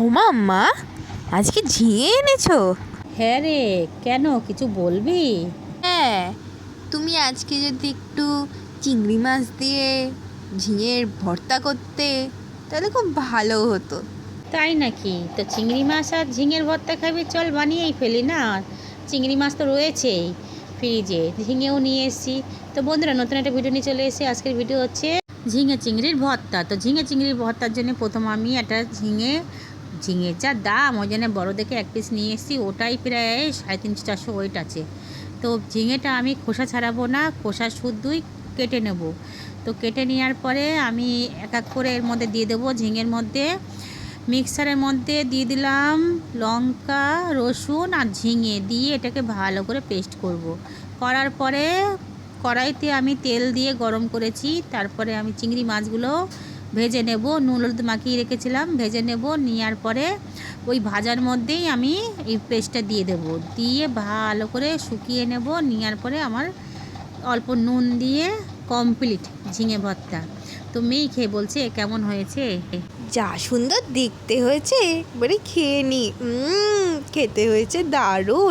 ওমা মা, আজকে ঝিঙে এনেছো? হ্যাঁ রে, কেন কিছু বলবি? হ্যাঁ, তুমি আজকে যদি একটু চিংড়ি মাছ দিয়ে ঝিঙের ভর্তা করতে তাহলে খুব ভালো হতো। তাই নাকি? তো চিংড়ি মাছ আর ঝিঙের ভর্তা খাবি, চল বানিয়েই ফেলি না। চিংড়ি মাছ তো রয়েছেই ফ্রিজে, ঝিঙেও নিয়ে এসেছি। তো বন্ধুরা, নতুন একটা ভিডিও নিয়ে চলে এসেছি। আজকের ভিডিও হচ্ছে ঝিঙে চিংড়ির ভর্তা। তো ঝিঙে চিংড়ির ভর্তার জন্য প্রথম আমি একটা ঝিঙের যা দাম, ওই জন্য বড়ো দেখে এক পিস নিয়ে এসেছি। ওটাই প্রায় 350-400 ওয়েট আছে। তো ঝিঙেটা আমি খোসা ছাড়াবো না, খোসা শুদ্ধই কেটে নেব। তো কেটে নেওয়ার পরে আমি এক এক করে এর মধ্যে দিয়ে দেবো। ঝিঙের মধ্যে মিক্সারের মধ্যে দিয়ে দিলাম লঙ্কা, রসুন আর ঝিঙে দিয়ে এটাকে ভালো করে পেস্ট করব। করার পরে কড়াইতে আমি তেল দিয়ে গরম করেছি। তারপরে আমি চিংড়ি মাছগুলো ভেজে নেব, নুন হলুদ মাখিয়ে রেখেছিলাম, ভেজে নেব। নেওয়ার পরে ওই ভাজার মধ্যেই আমি এই পেস্টটা দিয়ে দেব, দিয়ে ভালো করে শুকিয়ে নেব। নেওয়ার পরে আমার অল্প নুন দিয়ে কমপ্লিট ঝিঙে ভর্তা। তো মেয়ে খেয়ে বলছে কেমন হয়েছে। যা সুন্দর দেখতে হয়েছে, একবারে খেয়ে নি। খেতে হয়েছে দারুণ।